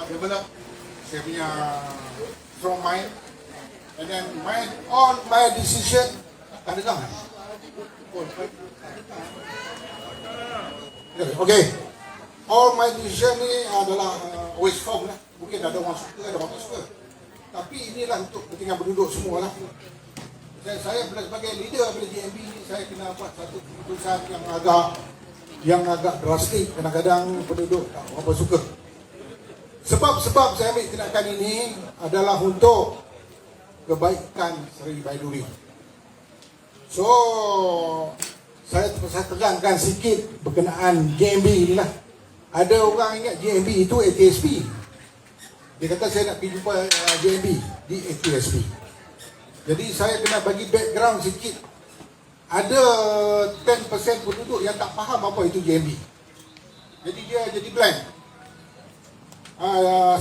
develop saya punya strong mind, and then all my decision tak dengar. Okay, all my decision ni adalah always firm lah. Mungkin ada orang suka, ada orang tak suka, tapi inilah untuk kepentingan penduduk semua lah. Saya sebagai leader pada JMB ni, saya kena buat satu keputusan yang agak drastik. Kadang-kadang penduduk tak berapa suka. Sebab saya ambil tindakan ini adalah untuk kebaikan Seri Baiduri. So saya terangkan sikit berkenaan JMB inilah. Ada orang ingat JMB itu ATSP. Dia kata saya nak pergi jumpa JMB di ATSP. Jadi saya kena bagi background sikit. Ada 10% penduduk yang tak faham apa itu JMB. Jadi dia jadi blank.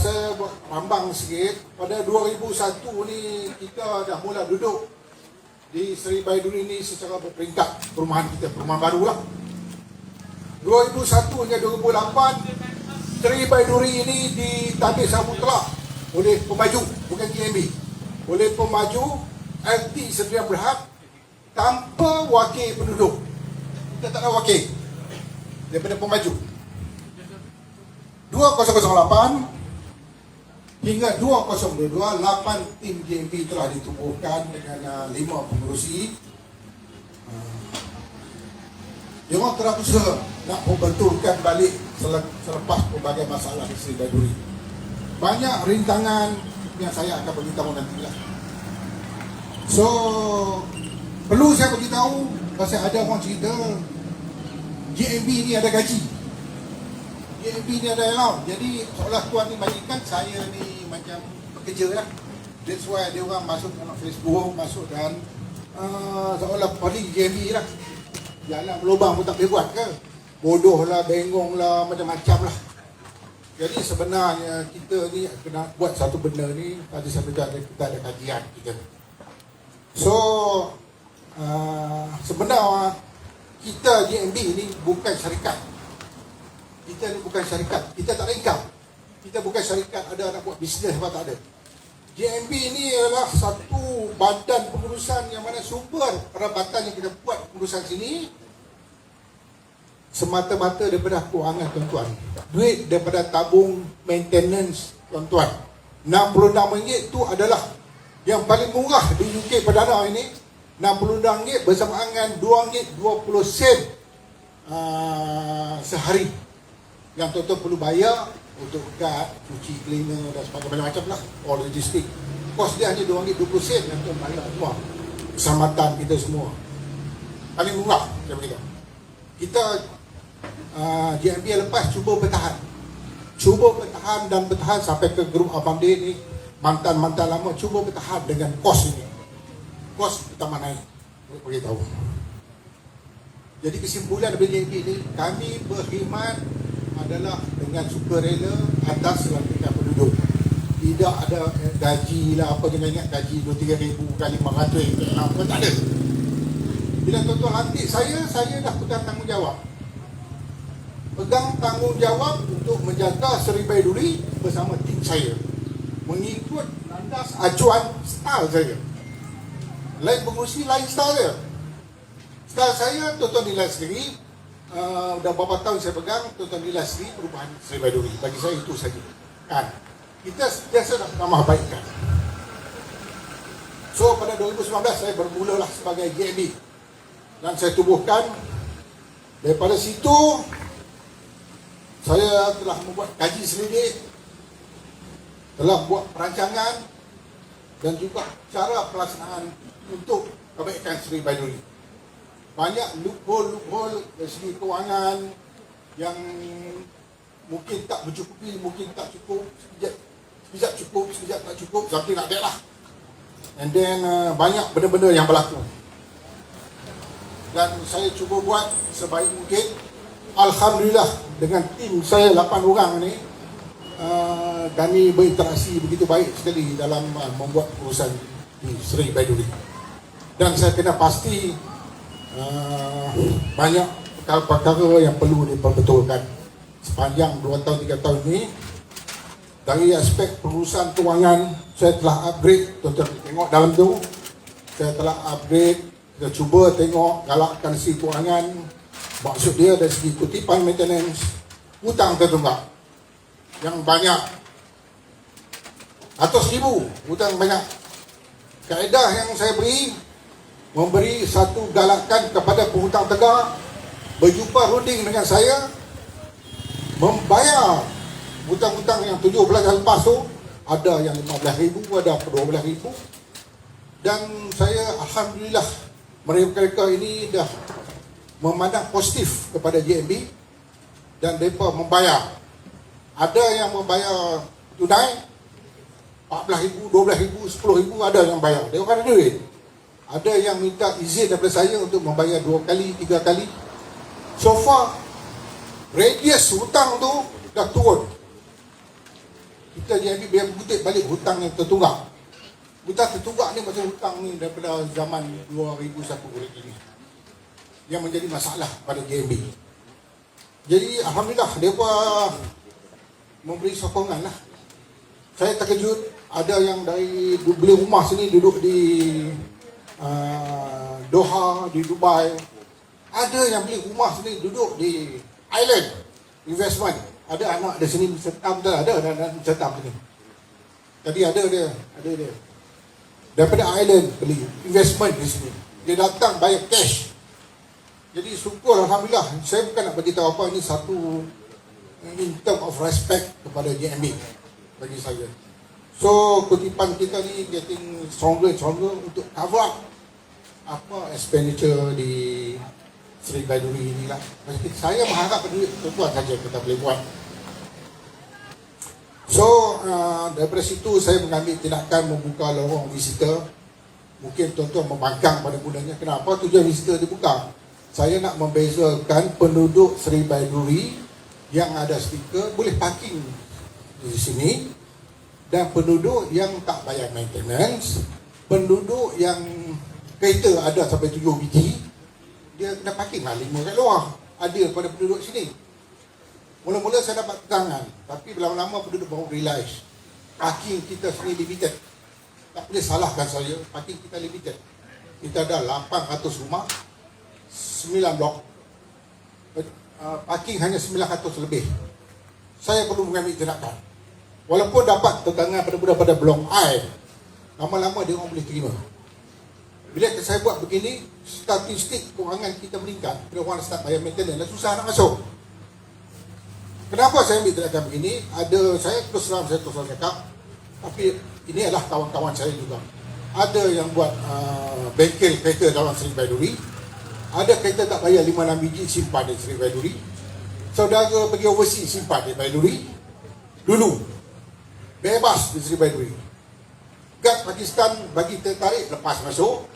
Saya buat rambang sikit. Pada 2001 ni kita dah mula duduk di Seri Baiduri ni secara berperingkat perumahan kita, perumahan baru lah. 2001 hingga 2008 Seri Baiduri ini ditagih Samudera oleh pemaju, bukan JMB, oleh pemaju LT Sdn Bhd tanpa wakil penduduk. Kita tak ada wakil daripada pemaju. 2008 hingga 2022 8 tim JMB telah ditubuhkan dengan 5 pengerusi. Dia orang telah berusaha nak membetulkan balik selepas pelbagai masalah di Seri Baiduri. Banyak rintangan yang saya akan beritahu nantilah. So perlu saya beritahu pasal ada orang cerita JMB ni ada gaji, JMB ni ada allowance. Jadi seolah tuan ni bagikan saya ni macam bekerja lah. That's why dia orang masuk dalam Facebook, masuk dan seolah poli JMB lah. Jalan berlubang pun tak boleh buat ke? Bodoh lah, bengong lah, macam-macam lah. Jadi sebenarnya kita ni kena buat satu benda ni. Tadi saya beritahu kita ada kajian kita. So sebenarnya kita JMB ni bukan syarikat. Kita ni bukan syarikat. Kita tak ada income. Kita bukan syarikat ada nak buat bisnes apa tak ada. JMB ni adalah satu badan pengurusan yang mana sumber perabatan yang kita buat pengurusan sini semata-mata daripada kewangan tuan-tuan. Duit daripada tabung maintenance tuan-tuan. RM66 tu adalah yang paling murah di UK Perdana ini. RM66 bersama dengan RM2.20 sehari. Yang tuan-tuan perlu bayar untuk guard, cuci, cleaner dan sebagainya macam lah. All logistik. Kos dia hanya RM2.20 yang tuan bayar semua. Keselamatan kita semua. Paling murah saya beritahu. Kita JMB lepas cuba bertahan. Cuba bertahan dan bertahan sampai ke grup Abang Din ni. Mantan-mantan lama cuba bertahan dengan kos ini. Kos pertama naik. Saya beritahu. Jadi kesimpulan dari JMB ni, kami berkhidmat adalah dengan sukarela atas lantikan penduduk. Tidak ada gaji lah apa, jangan ingat gaji 2-3 ribu kali 500 apa, tak ada. Bila tuan-tuan lantik saya dah pegang tanggungjawab. Pegang tanggungjawab untuk menjaga Seri Baiduri bersama tim saya. Mengikut landas acuan style saya. Lain pengurusi, lain style dia. Style saya tuan-tuan nilai sendiri. Dah beberapa tahun saya pegang, tuan-tuan nilai sendiri perubahan Seri Baiduri. Bagi saya itu saja. Kan? Kita sentiasa nak tambah baikkan. So pada 2019 saya bermulalah sebagai JMB. Dan saya tubuhkan. Daripada situ saya telah membuat kaji selidik, telah buat perancangan dan juga cara pelaksanaan untuk kebaikan Seri Baiduri. Banyak loophole dari segi kewangan yang mungkin tak mencukupi, mungkin tak cukup, sekejap cukup, sekejap tak cukup, something like that lah. And then banyak benda-benda yang berlaku. Dan saya cuba buat sebaik mungkin. Alhamdulillah dengan tim saya 8 orang ni, kami berinteraksi begitu baik sekali dalam membuat urusan di Seri Baiduri. Dan saya kena pasti banyak perkara-perkara yang perlu diperbetulkan sepanjang 2 tahun 3 tahun ini. Dari aspek perusahaan kewangan, saya telah upgrade. Tuan-tuan tengok dalam tu, saya telah upgrade. Kita cuba tengok galakkan si kewangan. Maksud dia dari segi kutipan maintenance, hutang tertunggak yang banyak, 100,000 hutang banyak. Kaedah yang saya beri, memberi satu galakan kepada penghutang tegak, berjumpa runding dengan saya, membayar hutang-hutang yang 17 tahun lepas tu, ada yang 15,000, ada 12,000. Dan saya Alhamdulillah, mereka ini dah memandang positif kepada JMB dan mereka membayar. Ada yang membayar tunai 14,000, 12,000, 10,000, ada yang bayar. Dia orang ada duit. Ada yang minta izin daripada saya untuk membayar 2 kali, 3 kali. So far, radius hutang tu dah turun. Kita JMB biar kutip balik hutang yang tertunggak. Hutang tertunggak ni macam hutang ni daripada zaman 2001 ini, yang menjadi masalah pada JMB. Jadi Alhamdulillah, mereka memberi sokongan lah. Saya terkejut, ada yang dari beli rumah sini duduk di Doha, di Dubai. Ada yang beli rumah sini duduk di Island Investment. Ada anak di sini sertam, ada sertam sini. Tadi ada dia. Daripada Island beli investment di sini. Dia datang bayar cash. Jadi syukur Alhamdulillah. Saya bukan nak beritahu apa, ini satu in term of respect kepada JMB bagi saya. So kutipan kita ni getting stronger and stronger untuk cover up apa expenditure di Seri Baiduri ni lah. Saya mengharap duit tuan saja kita boleh buat. So daripada situ saya mengambil tindakan membuka lorong visitor. Mungkin tuan-tuan membangkang pada mulanya, kenapa tujuan visitor dibuka? Saya nak membezakan penduduk Seri Baiduri yang ada stiker boleh parking di sini, dan penduduk yang tak bayar maintenance, penduduk yang kereta ada sampai 7 biji, dia kena parking lah 5 kat luar. Ada pada penduduk sini. Mula-mula saya dapat tegangan, tapi lama-lama penduduk baru realise parking kita sini limited. Tak boleh salahkan saya, parking kita limited. Kita ada 800 rumah, 9 blok, parking hanya 900 lebih. Saya perlu mengambil tindakan. Walaupun dapat tegangan pada blok I, lama-lama dia orang boleh terima. Bila saya buat begini, statistik kewangan kita meningkat. Bila orang start bayar maintenance, dah susah nak masuk. Kenapa saya ambil tindakan begini? Saya terus terang cakap, tapi ini adalah kawan-kawan saya juga. Ada yang buat bengkel kereta dalam Seri Baiduri. Ada kereta tak bayar 5-6 biji, simpan di Seri Baiduri. Saudara pergi overseas, simpan di Baiduri. Dulu bebas di Seri Baiduri. Guard Pakistan bagi tertarik, lepas masuk.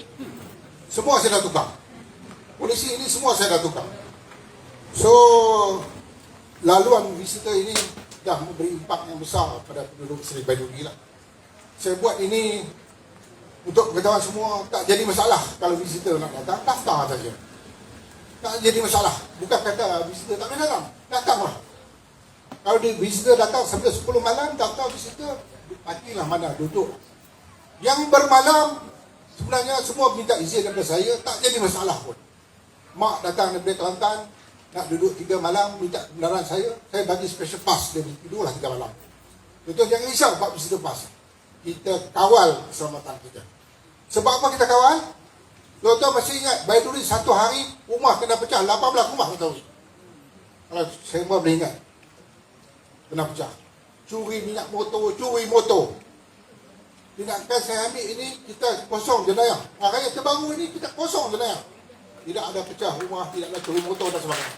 Semua saya dah tukar. Polisi ini semua saya dah tukar. So laluan visitor ini dah memberi impak yang besar pada penduduk Seri Baiduri lah. Saya buat ini untuk pengetahuan semua, tak jadi masalah kalau visitor nak datang, daftar saja. Tak jadi masalah. Bukan kata visitor tak boleh datang, datanglah. Kalau visitor datang sampai 10 malam, daftar visitor, pastilah mana duduk. Yang bermalam, sebenarnya semua minta izin daripada saya, tak jadi masalah pun. Mak datang daripada Kelantan, nak duduk 3 malam, minta kebenaran saya bagi special pass, dia tidurlah 3 malam. Betul, jangan risau bab visitor pass. Kita kawal keselamatan kita. Sebab apa kita kawal? Tuan-tuan masih ingat, Baiduri satu hari rumah kena pecah, 18 rumah kita tahu. Kalau saya boleh ingat, kena pecah. Curi minyak motor, curi motor. Tindakan saya ambil ini, kita kosong jenayah. Raya terbaru ini, kita kosong jenayah. Tidak ada pecah rumah, tidak ada curi motor dan sebagainya.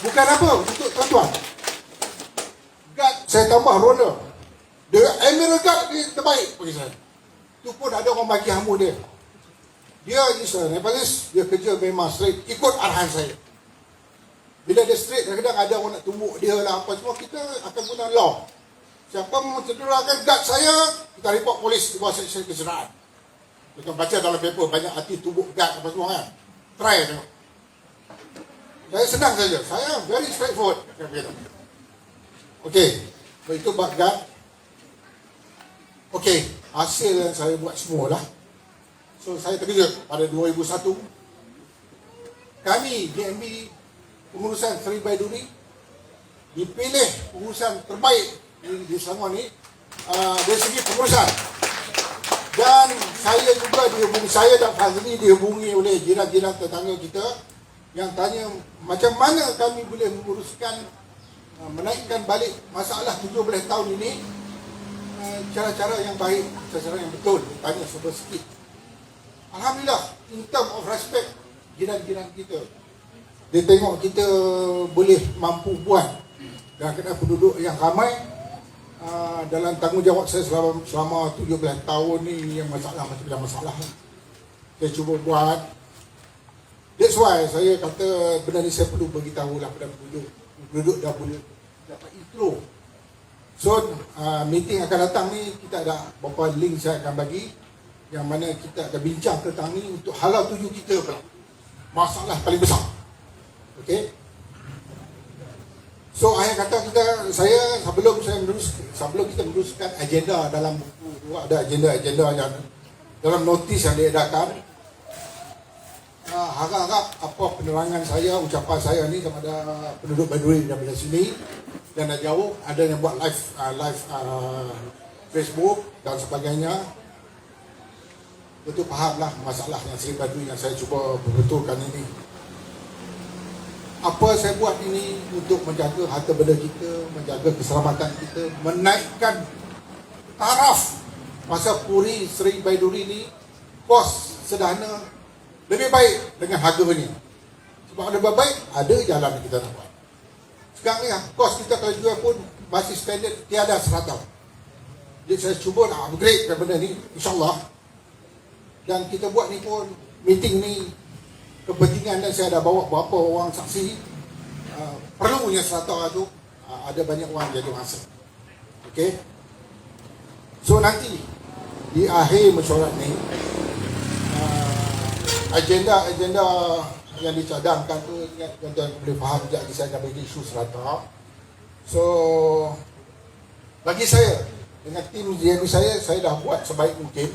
Bukan apa, untuk tuan-tuan. Guard, saya tambah roller. The Emerald Guard ni terbaik bagi saya. Itu pun ada orang bagi hamu dia. Dia is a Nepalese, dia kerja memang straight, ikut arahan saya. Bila dia straight, kadang-kadang ada orang nak tumbuk dia lah apa semua, kita akan guna law. Siapa mencederakan guard saya, kita report polis di bawah seksyen kecederaan. Kita baca dalam paper, banyak artis tumbuk guard apa semua kan. Try tengok. Saya senang saja, saya very straightforward. Okay. Itu bab guard. Okey, hasil yang saya buat semualah. So saya terkejut pada 2001 kami DMB pengurusan Seri Baiduri dipilih pengurusan terbaik di Selangor ni dari segi pengurusan. Dan saya juga dihubungi, saya dan Fazli dihubungi oleh jiran-jiran tetangga kita yang tanya macam mana kami boleh menguruskan menaikkan balik masalah 17 tahun ini cara-cara yang baik, cara-cara yang betul. Tanya serba sikit. Alhamdulillah, in term of respect jiran-jiran kita, dia tengok kita boleh mampu buat dan kena penduduk yang ramai. Dalam tanggungjawab saya selama 17 tahun ni yang masalah macam bila masalah saya cuba buat. That's why saya kata benda ni saya perlu beritahu lah pada penduduk dah boleh dapat intro. So meeting akan datang ni kita ada beberapa link saya akan bagi yang mana kita akan bincang tentang ni untuk halau tuju kita pula, masalah paling besar. Okay. So ayah kata saya sebelum kita meneruskan agenda dalam buku, ada agenda yang dalam notis yang diedarkan, harap-harap apa penerangan saya, ucapan saya ni kepada penduduk Baiduri daripada sini dan dah jauh, ada yang buat live Facebook dan sebagainya, betul fahamlah masalah yang Seri Baiduri yang saya cuba betulkan ini. Apa saya buat ini untuk menjaga harta benda kita, menjaga keselamatan kita, menaikkan taraf masa puri Seri Baiduri ni, kos sederhana lebih baik dengan harga ni. Sebab ada baik, ada jalan yang kita nak buat. Sekarang ni kos kita kalau jual pun masih standard tiada 100. Jadi saya cuba nak upgrade benda ni, insyaAllah. Dan kita buat ni pun, meeting ni kepentingan, dan saya dah bawa beberapa orang saksi. Perlunya 100 tu ada banyak orang jadi masa. Okey. So nanti di akhir mesyuarat ni agenda yang dicadangkan tu, tuan-tuan boleh faham sekejap, saya akan bagi isu 100. So bagi saya dengan tim GMB saya dah buat sebaik mungkin.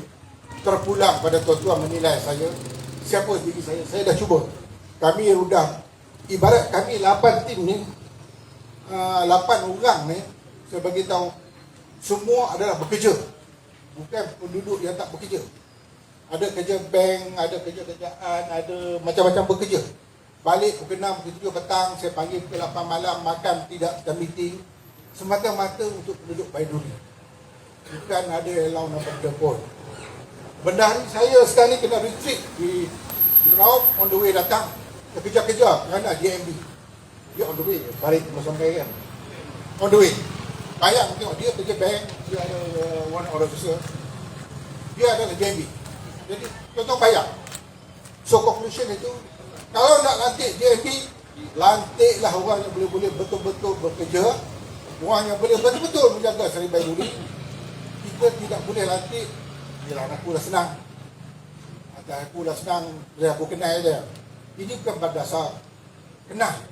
Terpulang pada tuan-tuan menilai saya siapa diri saya dah cuba. Kami sudah, ibarat kami 8 tim ni, 8 orang ni, saya bagi tahu semua adalah bekerja, bukan penduduk yang tak bekerja. Ada kerja bank, ada kerja kerjaan, ada macam-macam bekerja. Balik pukul 6, pukul 7 petang, saya panggil pukul 8 malam, makan tidak dan meeting, semata-mata untuk penduduk Baiduri. Bukan ada allow nama benda pun. Bendahari saya sekarang ni kena retreat di Raub, on the way datang terkejar-kejar kerana DMB. Dia on the way, balik ke Masangkai kan, on the way. Bayang tengok, dia kerja bank, dia ada one officer, dia adalah DMB. Jadi contoh bayang. So conclusion itu, kalau nak lantik DMB, lantiklah orang yang boleh betul-betul bekerja, orang yang boleh betul-betul menjaga Seri Baiduri. Kita tidak boleh lantik yelah aku dah senang, aku dah senang, aku kenal dia. Ini bukan pada dasar kenal,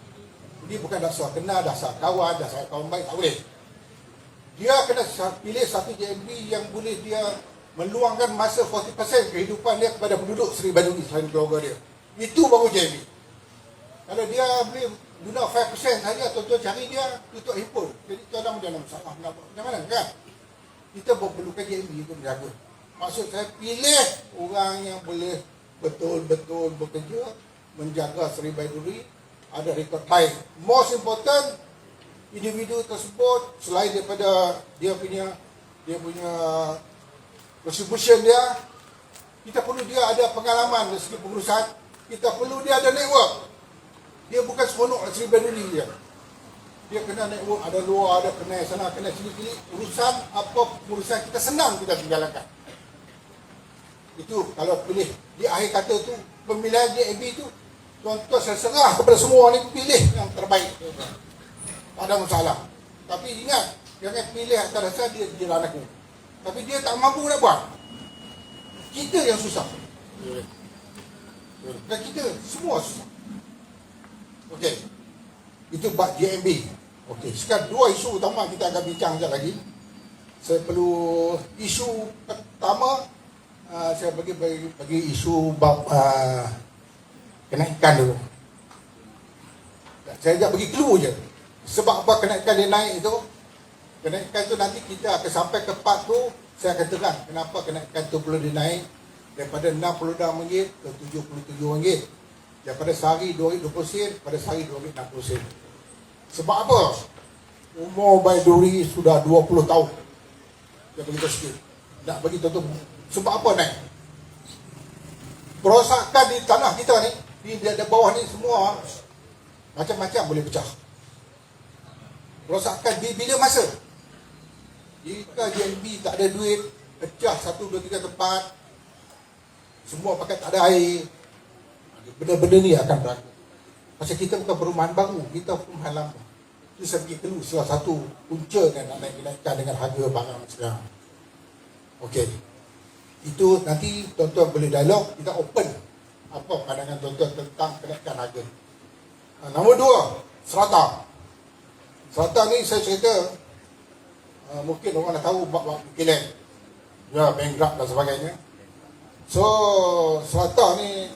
ini bukan dasar kenal, dasar kawan, dasar kawan baik, tak boleh. Dia kena pilih satu JMB yang boleh dia meluangkan masa 40% kehidupan dia kepada penduduk Seri Baiduri selain keluarga dia. Itu baru JMB. Kalau dia boleh guna 5% saja, tuan-tuan cari dia, tutup himpun. Jadi tuan-tuan macam masalah, macam mana kan? Kita perlukan JMB untuk menjaga. Maksud saya, pilih orang yang boleh betul-betul bekerja, menjaga Seri Baiduri, ada rekod baik. Most important, individu tersebut selain daripada dia punya contribution dia, kita perlu dia ada pengalaman dari segi pengurusan, kita perlu dia ada network. Dia bukan seronok Seri Baiduri dia. Dia kena network, ada luar, ada kenal sana, kenal sini. Urusan apa urusan kita senang kita menjalankan. Itu kalau pilih di akhir kata tu, pemilihan JAB tu, tuan-tuan saya serah kepada semua ni, pilih yang terbaik. Tak ada masalah. Tapi ingat, jangan pilih atas dasar dia jalan aku. Tapi dia tak mampu nak buat. Kita yang susah. Dan kita semua susah. Okey. Itu bab JMB. Okey, sekarang dua isu utama kita akan bincang sekejap lagi. Saya perlu isu pertama, saya bagi isu bab kenaikan dulu. Saya ajak bagi clue je. Sebab apa kenaikan dia naik itu? Kenaikan tu nanti kita akan sampai ke part tu, saya akan terang kenapa kenaikan tu perlu dinaik daripada RM66 ke RM77. Daripada sehari RM2.20 pada sehari RM2.60. Sebab apa? Umur Baiduri sudah 20 tahun. Dia beritahu sikit. Nak bagi tahu sebab apa naik? Perosakan di tanah kita ni, di bawah ni semua macam-macam boleh pecah. Perosakan di bila masa? Jika JNB tak ada duit, pecah 1, 2, 3 tempat, semua pakai tak ada air, benda-benda ni akan berlaku. Pasal kita bukan perumahan baru, kita perumahan lama. Itu saya pergi keluar salah satu punca kan nak naikkan dengan harga barang sekarang. Okey. Itu nanti tuan-tuan boleh dialog, kita open apa pandangan tuan-tuan tentang kenaikan harga. Nombor 2, serata. Serata ni saya cerita, mungkin orang dah tahu bab-bab kilang, ya, bankrupt dan sebagainya. So, serata ni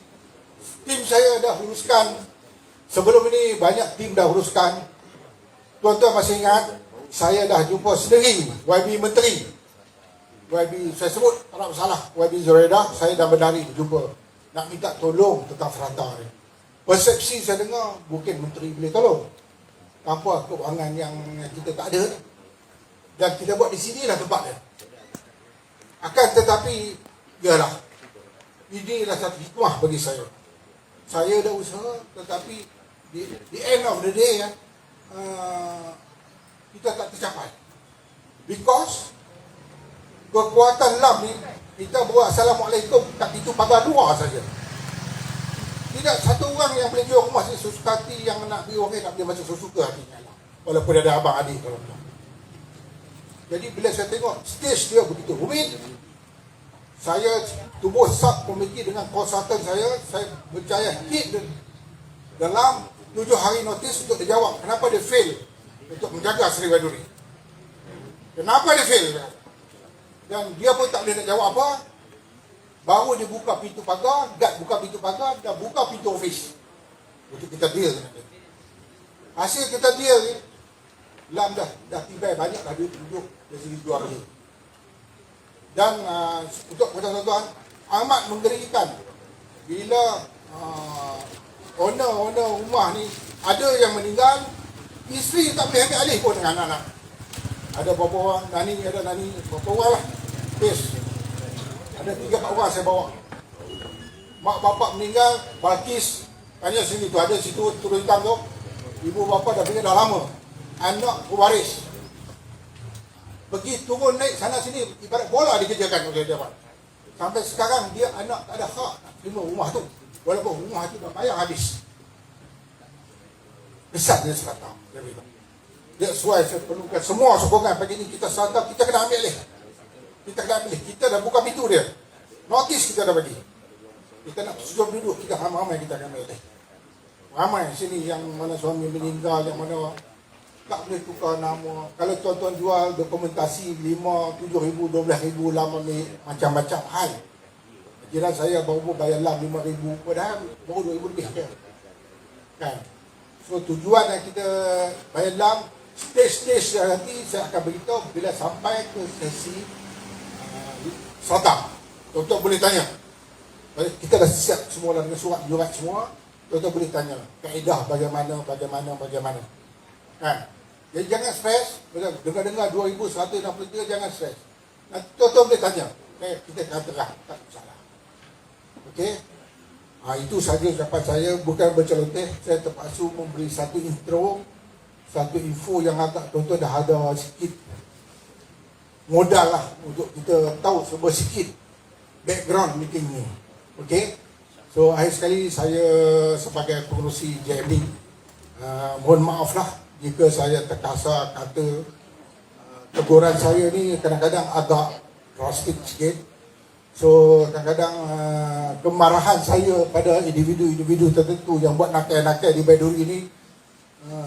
tim saya dah uruskan. Sebelum ini banyak tim dah uruskan. Tuan-tuan masih ingat, saya dah jumpa sendiri YB Menteri. YB, saya sebut, tak ada masalah, YB Zuraida, saya dah berdari jumpa. Nak minta tolong tentang serata ni. Persepsi saya dengar, mungkin Menteri boleh tolong. Tanpa keuangan yang kita tak ada. Dan kita buat di sini lah tempat dia. Akan tetapi, yalah, inilah satu hikmah bagi saya. Saya dah usaha, tetapi di end of the day, kita tak tercapai. Because kekuatan LAM ni, kita buat Assalamualaikum kat pintu pagar luar saja. Tidak satu orang yang boleh jual rumah sesuka hati, yang nak beli orang nak beli macam sesuka hatinya. Walaupun ada abang adik kalau tak. Jadi bila saya tengok stage dia begitu rumit, saya tubuh sub komiti dengan konsultan saya berjaya hit dalam 7 hari notis untuk dia jawab kenapa dia fail untuk menjaga Seri Baiduri. Kenapa dia fail? Dan dia pun tak boleh nak jawab apa. Baru dia buka pintu pagar, guard buka pintu pagar dan buka pintu office untuk kita deal. Hasil kita deal ni, LAM dah tiba banyak dah duduk dari segi jual ni. Dan untuk tuan-tuan, amat menggerikan bila owner rumah ni ada yang meninggal, isteri tak boleh ambil alih pun dengan anak-anak. Ada beberapa orang, ada nani, beberapa orang lah. Yes. Ada 3-4 orang saya bawa. Mak bapak meninggal, Balkis tanya sini tu, ada situ turun hitam tu. Ibu bapa dah meninggal dah lama. Anak pewaris. Pergi turun naik sana sini, ibarat bola dikerjakan oleh dia. Sampai sekarang dia anak tak ada hak nak terima rumah tu. Walaupun rumah tu dah bayar habis. Besarnya serata. That's why saya perlukan semua sokongan pagi ni. Kita serata, kita kena ambil alih. Kita dah buka pintu dia. Notis kita dah bagi. Kita nak sujud duduk, kita ramai-ramai kita akan ambil alih. Ramai sini yang mana suami meninggal, yang mana tak boleh tukar nama. Kalau tuan-tuan jual dokumentasi 5, 7,000, 12,000 lama ni macam-macam hal. Jiran saya baru bayar LAM 5,000, padahal baru 2,000 lebih je. Kan? So tujuan yang kita bayar LAM, stage-stage nanti saya akan beritahu bila sampai ke sesi serata. Tuan-tuan boleh tanya. Kita dah siap semua dengan surat jurat semua. Tuan-tuan boleh tanya kaedah bagaimana. Kan? Jadi jangan stres. Dengar-dengar 2,163, jangan stres. Nanti tuan-tuan boleh tanya. Kita akan terang, tak salah. Okey? Itu saja ucapan saya. Bukan berceloteh. Saya terpaksa memberi satu intro, satu info yang agak tuan-tuan dah ada sikit modal lah untuk kita tahu sedikit background meeting ni. Okey? So akhir sekali saya sebagai pengerusi JMD, mohon maaf lah jika saya terkasar kata. Teguran saya ni kadang-kadang agak drastik sikit. So kadang-kadang kemarahan saya pada individu-individu tertentu yang buat nakal-nakal di Baiduri ni,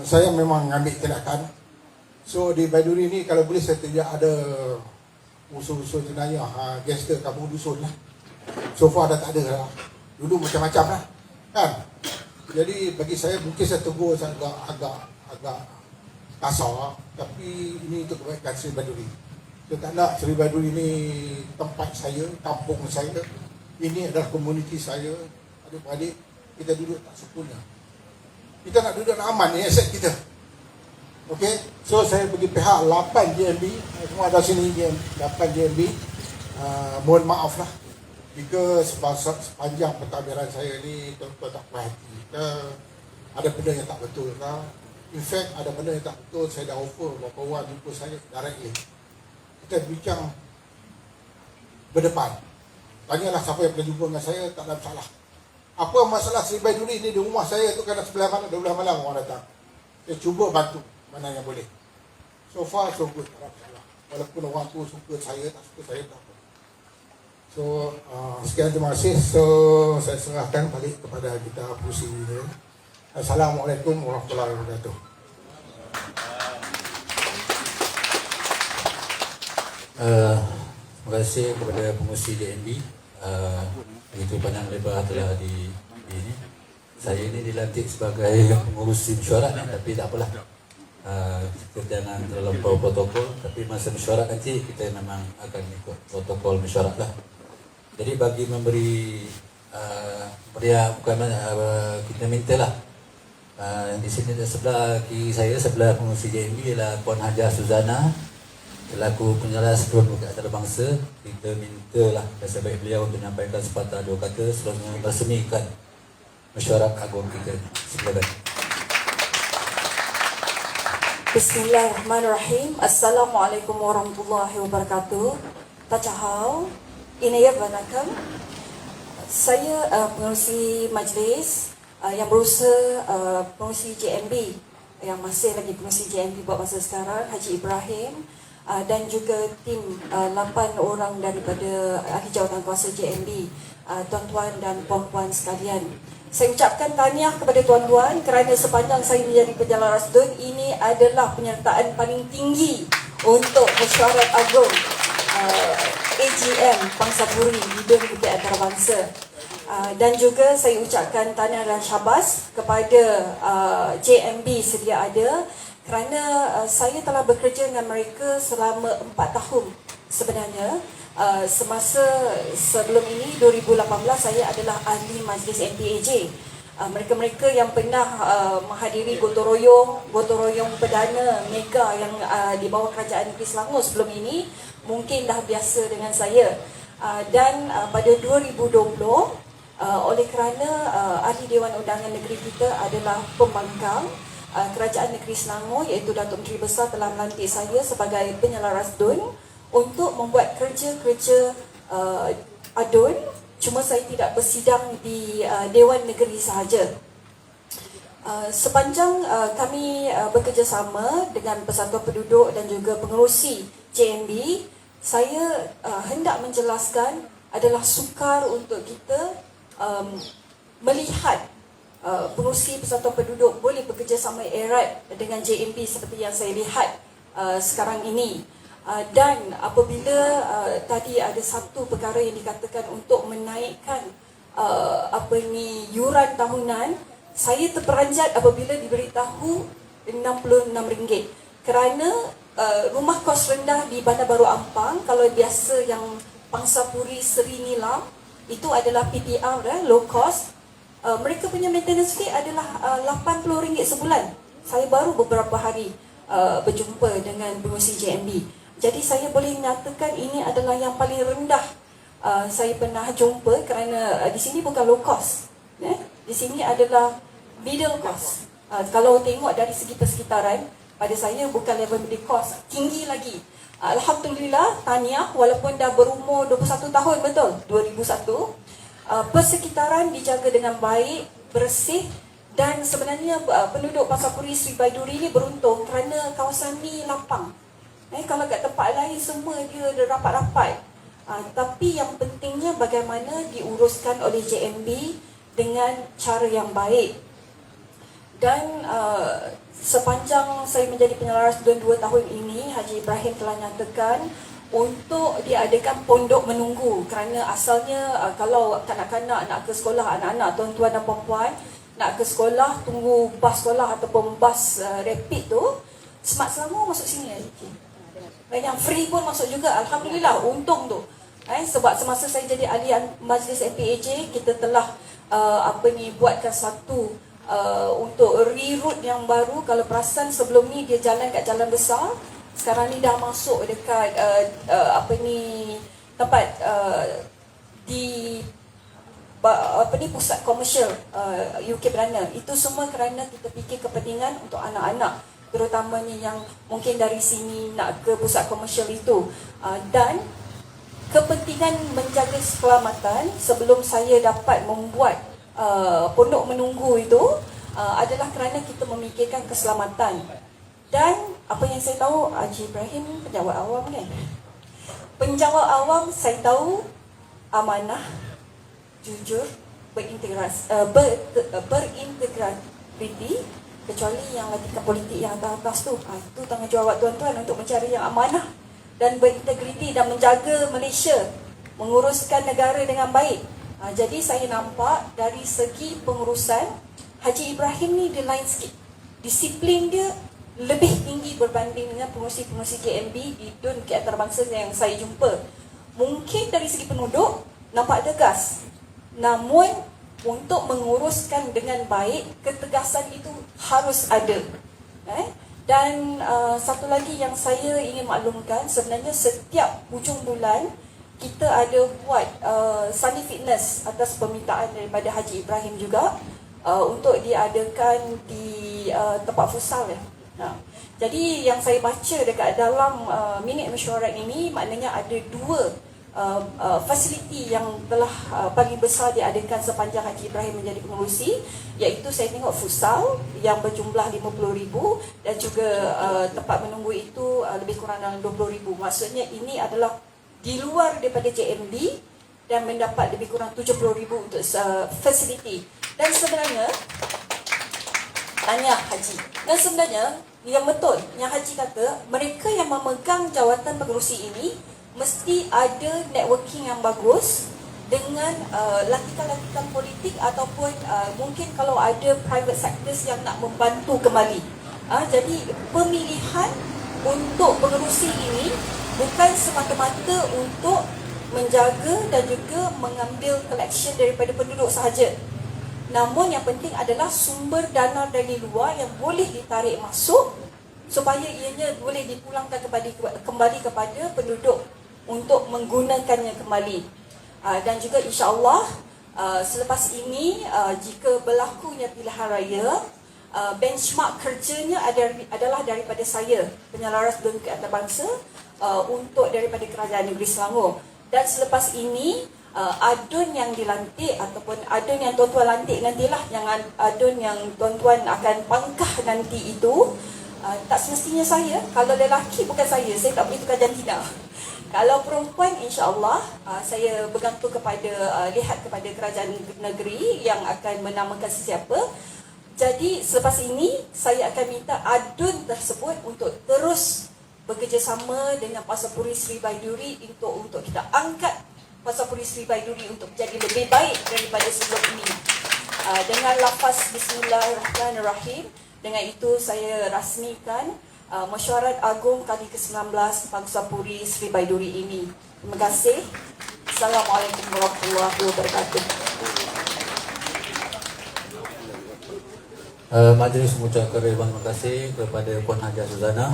saya memang ambil tindakan. So di Baiduri ni kalau boleh saya tidak ada usul-usul jenayah, gangster kampung dusun lah. So far dah tak ada lah. Dulu macam-macam lah kan. Jadi bagi saya mungkin saya tegur agak kasar, tapi ini untuk kebaikan Seri Baiduri. Saya tak nak Seri Baiduri ni tempat saya, kampung saya. Ini adalah komuniti saya. Adik-adik kita duduk tak sempurna. Kita nak duduk nak aman ni aset kita. Okey, so saya pergi pihak 8 JMB, semua ada sini 8 JMB. Mohon maaf lah jika sepanjang pentadbiran saya ni tuan-tuan tak puas hati. Ada benda yang tak betul lah. In fact, ada benda yang tak betul, saya dah offer beberapa orang jumpa saya directly. Kita bincang berdepan. Tanyalah siapa yang pernah jumpa dengan saya, tak ada masalah. Apa masalah Seri Baiduri ni di rumah saya tu kan sebelah mana, 12 malam orang datang. Saya cuba bantu mana yang boleh. So far so good, tak ada masalah. Walaupun orang tu suka saya, tak suka saya, tak apa. So sekian, terima kasih. So saya serahkan balik kepada kita Pusi ini. Assalamualaikum warahmatullahi wabarakatuh. Terima kasih kepada pengurusi DNB. Begitu panjang lebar telah di ini. Saya ini dilantik sebagai pengurusi mesyuarat, tapi tak apalah. Kita jangan terlampau protokol, tapi masa mesyuarat nanti kita memang akan ikut protokol mesyuarat lah. Jadi bagi memberi kita mintalah di sini sebelah kiri saya, sebelah pengurusi JMB ialah Puan Hajah Suzana selaku penjelas Dewan Perwakilan Antarabangsa. Kita mintalah biasa baik beliau untuk menyampaikan sepatah dua kata sebelum meresmikan mesyuarat agung kita. Silakan. Bismillahirrahmanirrahim. Assalamualaikum warahmatullahi wabarakatuh. Tachahau, inaya vanakkam. Saya pengerusi majlis yang berusaha pengerusi JMB yang masih lagi pengerusi JMB buat masa sekarang, Haji Ibrahim, dan juga tim 8 orang daripada ahli jawatan kuasa JMB, tuan-tuan dan puan-puan sekalian. Saya ucapkan tahniah kepada tuan-tuan kerana sepanjang saya menjadi penjalan rasdun, ini adalah penyertaan paling tinggi untuk mesyuarat agung AGM Pangsapuri Hidung Bukit Antarabangsa. Dan juga saya ucapkan tahniah dan syabas kepada JMB sedia ada kerana saya telah bekerja dengan mereka selama 4 tahun sebenarnya. Semasa sebelum ini 2018 saya adalah ahli majlis MPAJ. Mereka-mereka yang pernah menghadiri gotong royong perdana mega yang di bawah Kerajaan Negeri Selangor sebelum ini mungkin dah biasa dengan saya. Dan pada 2020 oleh kerana Ahli Dewan Undangan Negeri kita adalah pembangkang, Kerajaan Negeri Selangor iaitu Datuk Menteri Besar telah melantik saya sebagai penyelaras DUN untuk membuat kerja-kerja adun. Cuma saya tidak bersidang di Dewan Negeri sahaja. Sepanjang kami bekerjasama dengan Persatuan Penduduk dan juga pengerusi JMB, saya hendak menjelaskan adalah sukar untuk kita melihat pengerusi Persatuan Penduduk boleh bekerjasama erat dengan JMB seperti yang saya lihat sekarang ini. Dan apabila tadi ada satu perkara yang dikatakan untuk menaikkan yuran tahunan, saya terperanjat apabila diberitahu RM66 kerana rumah kos rendah di Bandar Baru Ampang, kalau biasa yang Pangsapuri Seri Nilam itu adalah PPR low cost, mereka punya maintenance fee adalah RM80 sebulan. Saya baru beberapa hari berjumpa dengan pengurusi JMB. Jadi saya boleh menyatakan ini adalah yang paling rendah saya pernah jumpa kerana di sini bukan low cost. Di sini adalah middle cost. Kalau tengok dari segi persekitaran, pada saya bukan level middle cost, tinggi lagi. Alhamdulillah, tahniah walaupun dah berumur 21 tahun, betul? 2001. Persekitaran dijaga dengan baik, bersih dan sebenarnya penduduk Pangsapuri Seri Baiduri ni beruntung kerana kawasan ni lapang. Kalau kat tempat lain semua dia rapat-rapat. Tapi yang pentingnya bagaimana diuruskan oleh JMB dengan cara yang baik. Dan sepanjang saya menjadi penyelaras 2 tahun ini, Haji Ibrahim telah nyatakan untuk diadakan pondok menunggu, kerana asalnya kalau kanak-kanak nak ke sekolah, anak-anak tuan-tuan dan puan-puan nak ke sekolah, tunggu bas sekolah ataupun bas rapid tu, Smart Selangor masuk sini Haji. Dan yang free pun masuk juga, alhamdulillah, untung tu. Sebab semasa saya jadi ahli majlis MPAJ, kita telah buatkan satu untuk reroute yang baru. Kalau perasan sebelum ni dia jalan kat jalan besar, sekarang ni dah masuk dekat tempat di pusat komersial UK Berana. Itu semua kerana kita fikir kepentingan untuk anak-anak, terutamanya yang mungkin dari sini nak ke pusat komersial itu, dan kepentingan menjaga keselamatan. Sebelum saya dapat membuat pondok menunggu itu adalah kerana kita memikirkan keselamatan. Dan apa yang saya tahu, Haji Ibrahim penjawat awam kan? Penjawat awam saya tahu amanah, jujur, berintegriti, kecuali yang tingkat politik yang atas tu. Itu tanggungjawab tuan-tuan untuk mencari yang amanah dan berintegriti dan menjaga Malaysia, menguruskan negara dengan baik. Jadi saya nampak dari segi pengurusan, Haji Ibrahim ni dia lain sikit. Disiplin dia lebih tinggi berbanding dengan pengurusi-pengurusi KMB di DUN ke antarabangsa yang saya jumpa. Mungkin dari segi penduduk nampak tegas, namun untuk menguruskan dengan baik, ketegasan itu harus ada. Dan satu lagi yang saya ingin maklumkan, sebenarnya setiap hujung bulan kita ada buat Sunny Fitness atas permintaan daripada Haji Ibrahim juga, untuk diadakan di tempat futsal ya. Jadi yang saya baca dekat dalam minit mesyuarat ini, maknanya ada 2 fasiliti yang telah paling besar diadakan sepanjang Haji Ibrahim menjadi pengurusi, iaitu saya tengok futsal yang berjumlah 50,000 dan juga tempat menunggu itu lebih kurang dalam 20,000. Maksudnya ini adalah di luar daripada JMB dan mendapat lebih kurang 70,000 untuk fasiliti. Dan sebenarnya tanya Haji, dan sebenarnya yang betul yang Haji kata, mereka yang memegang jawatan pengerusi ini mesti ada networking yang bagus dengan latihan-latihan politik ataupun mungkin kalau ada private sectors yang nak membantu kembali. Jadi pemilihan untuk pengerusi ini bukan semata-mata untuk menjaga dan juga mengambil collection daripada penduduk sahaja. Namun yang penting adalah sumber dana dari luar yang boleh ditarik masuk supaya ianya boleh dipulangkan kembali kepada penduduk untuk menggunakannya kembali. Dan juga insya-Allah selepas ini jika berlakunya pilihan raya, benchmark kerjanya adalah daripada saya, penyelaras DUN ke antarabangsa, untuk daripada Kerajaan Negeri Selangor. Dan selepas ini adun yang dilantik ataupun adun yang tuan-tuan lantik nantilah, yang adun yang tuan-tuan akan pangkah nanti itu, tak semestinya saya. Kalau lelaki bukan saya tak boleh tukar jantina. Kalau perempuan, insya-Allah saya bergantung kepada lihat kepada kerajaan negeri yang akan menamakan sesiapa. Jadi selepas ini saya akan minta adun tersebut untuk terus bekerjasama dengan Pasapuri Sri Baiduri untuk kita angkat Pasapuri Sri Baiduri untuk jadi lebih baik daripada sebelum ini. Dengan lafaz Bismillahirrahmanirrahim, dengan itu saya rasmikan Mesyuarat Agung kali ke-19 Pasapuri Sri Baiduri ini. Terima kasih. Assalamualaikum warahmatullahi wabarakatuh. Majlis mengucapkan ribuan terima kasih kepada Puan Hajiah Suzana